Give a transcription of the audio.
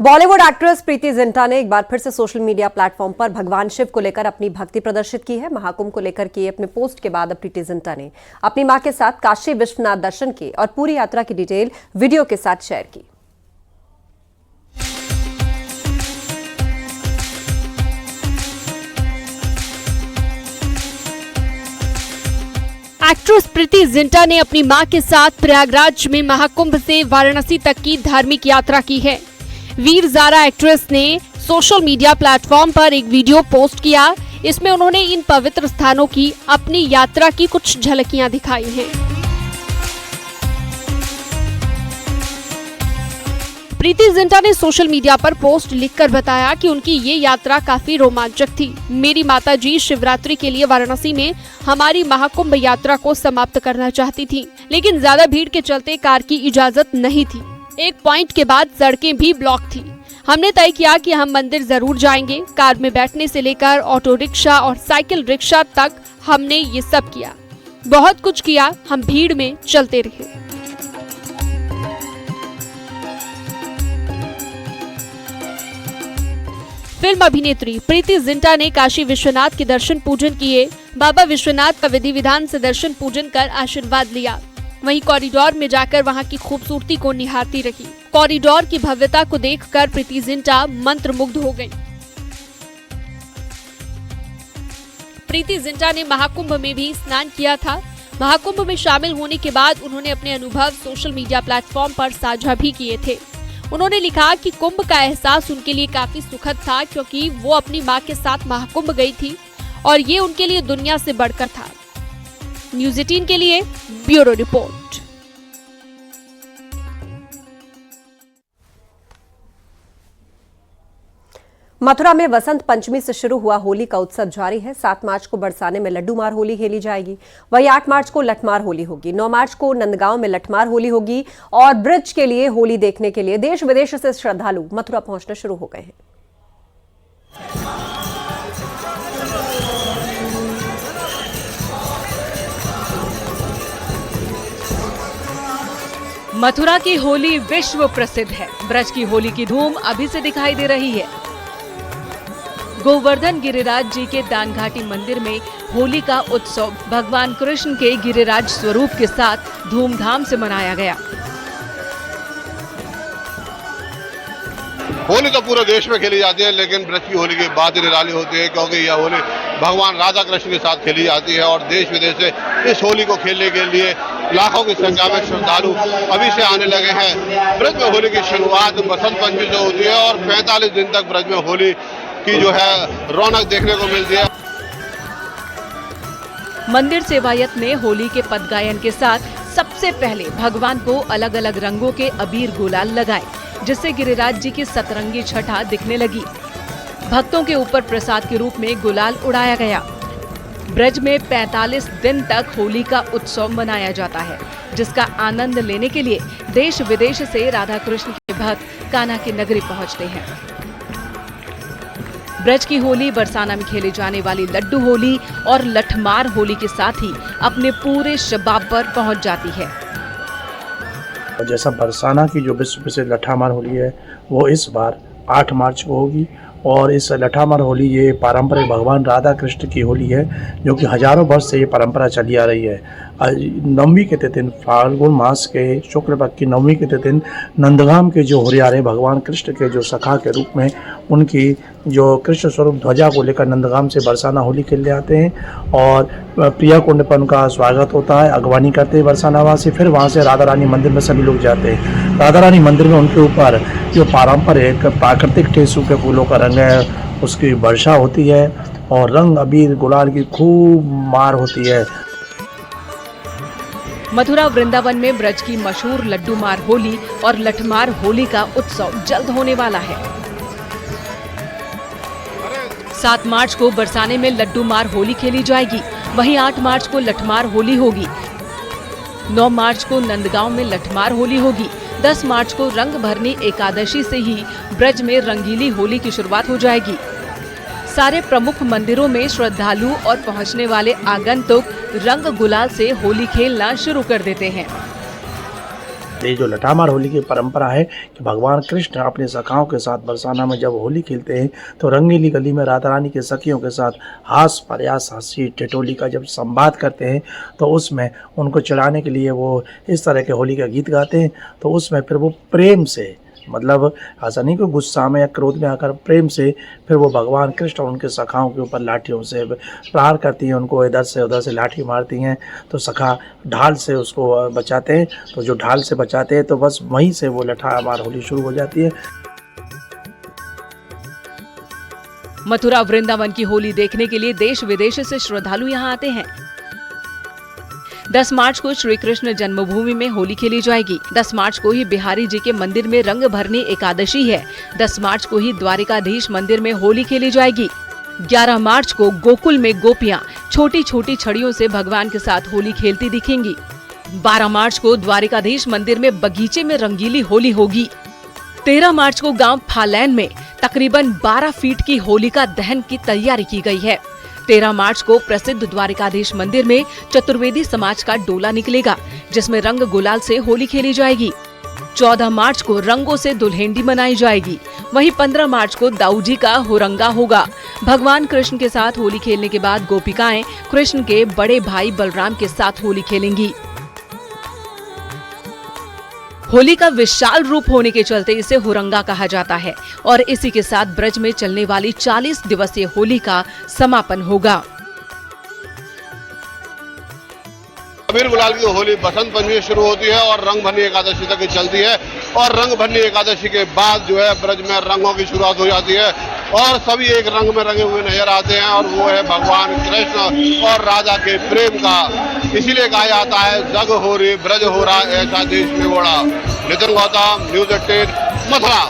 Bollywood actress Preity Zinta ने एक बार फिर से सोशल मीडिया प्लेटफॉर्म पर भगवान शिव को लेकर अपनी भक्ति प्रदर्शित की है। महाकुंभ को लेकर किए अपने पोस्ट के बाद अब प्रीति जिंटा ने अपनी मां के साथ काशी विश्वनाथ दर्शन किए और पूरी यात्रा की डिटेल वीडियो के साथ शेयर की। एक्ट्रेस प्रीति जिंटा ने अपनी मां के साथ प्रयागराज में महाकुंभ से वाराणसी तक की धार्मिक यात्रा की है। वीर ज़ारा एक्ट्रेस ने सोशल मीडिया प्लेटफॉर्म पर एक वीडियो पोस्ट किया। इसमें उन्होंने इन पवित्र स्थानों की अपनी यात्रा की कुछ झलकियां दिखाई हैं। प्रीति जिंटा ने सोशल मीडिया पर पोस्ट लिखकर बताया कि उनकी ये यात्रा काफी रोमांचक थी। मेरी माताजी शिवरात्रि के लिए वाराणसी में हमारी महाकुंभ यात्रा को समाप्त करना चाहती थी, लेकिन ज्यादा भीड़ के चलते कार की इजाजत नहीं थी। एक पॉइंट के बाद सड़कें भी ब्लॉक थी। हमने तय किया कि हम मंदिर जरूर जाएंगे। कार में बैठने से लेकर ऑटो रिक्शा और साइकिल रिक्शा तक हमने ये सब किया, बहुत कुछ किया। हम भीड़ में चलते रहे। फिल्म अभिनेत्री प्रीति जिंटा ने काशी विश्वनाथ के दर्शन पूजन किए। बाबा विश्वनाथ का विधि विधान से दर्शन पूजन कर आशीर्वाद लिया। वहीं कॉरिडोर में जाकर वहां की खूबसूरती को निहारती रही। कॉरिडोर की भव्यता को देखकर प्रीति जिंटा मंत्रमुग्ध हो गईं। प्रीति जिंटा ने महाकुंभ में भी स्नान किया था। महाकुंभ में शामिल होने के बाद उन्होंने अपने अनुभव सोशल मीडिया प्लेटफॉर्म पर साझा भी किए थे। उन्होंने लिखा कि कुंभ का एहसास उनके लिए काफी सुखद था, क्योंकि वो अपनी मां के साथ महाकुंभ गई थी और ये उनके लिए दुनिया से बढ़कर था। न्यूज़ 18 के लिए ब्यूरो रिपोर्ट। मथुरा में वसंत पंचमी से शुरू हुआ होली का उत्सव जारी है। 7 मार्च को बरसाने में लड्डू मार होली खेली जाएगी। वहीं 8 मार्च को लठमार होली होगी। 9 मार्च को नंदगांव में लठमार होली होगी और ब्रज के लिए होली देखने के लिए देश विदेश से श्रद्धालु मथुरा पहुंचना शुरू हो गए हैं। मथुरा की होली विश्व प्रसिद्ध है। ब्रज की होली की धूम अभी से दिखाई दे रही है। गोवर्धन गिरिराज जी के दानघाटी मंदिर में होली का उत्सव भगवान कृष्ण के गिरिराज स्वरूप के साथ धूमधाम से मनाया गया। होली तो पूरे देश में खेली जाती है, लेकिन ब्रज की होली की बात निराली होती है, क्योंकि यह होली भगवान राधा कृष्ण के साथ खेली जाती है और देश विदेश से इस होली को खेलने के लिए लाखों की संख्या में श्रद्धालु अभी से आने लगे हैं। ब्रज में होली की शुरुआत बसंत पंचमी से होती है और 45 दिन तक ब्रज में होली की जो है रौनक देखने को मिलती है। मंदिर सेवायत ने होली के पद गायन के साथ सबसे पहले भगवान को अलग अलग रंगों के अबीर गुलाल लगाए, जिससे गिरिराज जी की सतरंगी छटा दिखने लगी। भक्तों के ऊपर प्रसाद के रूप में गुलाल उड़ाया गया। ब्रज में 45 दिन तक होली का उत्सव मनाया जाता है, जिसका आनंद लेने के लिए देश विदेश से राधा कृष्ण के भक्त कान्हा की नगरी पहुंचते हैं। ब्रज की होली बरसाना में खेले जाने वाली लड्डू होली और लठमार होली के साथ ही अपने पूरे शबाब पर पहुंच जाती है। जैसा बरसाना की जो विश्व प्रसिद्ध लठामार होली है, वो इस बार 8 मार्च को होगी और इस लठामार होली ये पारंपरिक भगवान राधा कृष्ण की होली है, जो कि हजारों वर्ष से ये परंपरा चली आ रही है। नवमी के दिन फाल्गुन मास के शुक्ल पक्ष की नवमी के दिन नंदगाम के जो होरियारे भगवान कृष्ण के जो सखा के रूप में उनकी जो कृष्ण स्वरूप ध्वजा को लेकर नंदगाम से बरसाना होली खेलने आते हैं और प्रिया कुंड पर उनका स्वागत होता है, अगवानी करते हैं बरसाना वासी। फिर वहाँ से राधा रानी मंदिर में सभी लोग जाते हैं। राधा रानी मंदिर में उनके ऊपर जो पारंपरिक प्राकृतिक टेसू के फूलों का रंग है, उसकी वर्षा होती है और रंग अबीर गुलाल की खूब मार होती है। मथुरा वृंदावन में ब्रज की मशहूर लड्डू मार होली और लठमार होली का उत्सव जल्द होने वाला है। 7 मार्च को बरसाने में लड्डू मार होली खेली जाएगी। वहीं 8 मार्च को लठमार होली होगी। 9 मार्च को नंदगांव में लठमार होली होगी। 10 मार्च को रंग भरनी एकादशी से ही ब्रज में रंगीली होली की शुरुआत हो जाएगी। सारे प्रमुख मंदिरों में श्रद्धालु और पहुंचने वाले आगंतुक रंग गुलाल से होली खेलना शुरू कर देते हैं। ये जो लठामार होली की परंपरा है कि भगवान कृष्ण अपने सखाओं के साथ बरसाना में जब होली खेलते हैं तो रंगीली गली में राधा रानी के सखियों के साथ हास प्रयास हंसी टिटोली का जब संवाद करते हैं तो उसमें उनको चिढ़ाने के लिए वो इस तरह के होली का गीत गाते हैं। तो उसमें फिर वो प्रेम से, मतलब ऐसा नहीं कि गुस्सा में या क्रोध में आकर प्रेम से फिर वो भगवान कृष्ण और उनके सखाओं के ऊपर लाठियों से प्रहार करती हैं, उनको इधर से उधर से लाठी मारती हैं। तो सखा ढाल से उसको बचाते हैं, तो जो ढाल से बचाते हैं तो बस वहीं से वो लठामार होली शुरू हो जाती है। मथुरा वृंदावन की होली देखने के लिए देश विदेश से श्रद्धालु यहाँ आते हैं। 10 मार्च को श्री कृष्ण जन्मभूमि में होली खेली जाएगी। 10 मार्च को ही बिहारी जी के मंदिर में रंग भरनी एकादशी है। 10 मार्च को ही द्वारिकाधीश मंदिर में होली खेली जाएगी। 11 मार्च को गोकुल में गोपियां छोटी छोटी छड़ियों से भगवान के साथ होली खेलती दिखेंगी। 12 मार्च को द्वारिकाधीश मंदिर में बगीचे में रंगीली होली होगी। 13 मार्च को गांव फालैन में तकरीबन 12 फीट की होलिका दहन की तैयारी की गई है। 13 मार्च को प्रसिद्ध द्वारिकाधीश मंदिर में चतुर्वेदी समाज का डोला निकलेगा, जिसमें रंग गुलाल से होली खेली जाएगी। 14 मार्च को रंगों से दुल्हेंडी मनाई जाएगी। वहीं 15 मार्च को दाऊजी का हुरंगा होगा। भगवान कृष्ण के साथ होली खेलने के बाद गोपिकाएं कृष्ण के बड़े भाई बलराम के साथ होली खेलेंगी। होली का विशाल रूप होने के चलते इसे हुरंगा कहा जाता है और इसी के साथ ब्रज में चलने वाली 40 दिवसीय होली का समापन होगा। अबीर गुलाल की होली बसंत पंचमी शुरू होती है और रंग भरनी एकादशी तक चलती है और रंग भरनी एकादशी के बाद जो है ब्रज में रंगों की शुरुआत हो जाती है और सभी एक रंग में रंगे हुए नजर आते हैं और वो है भगवान कृष्ण और राधा के प्रेम का। इसीलिए कहा जाता है जग हो रही ब्रज हो रहा ऐसा देश में गोड़ा। नितिन गौतम, न्यूज़ 18 मथुरा।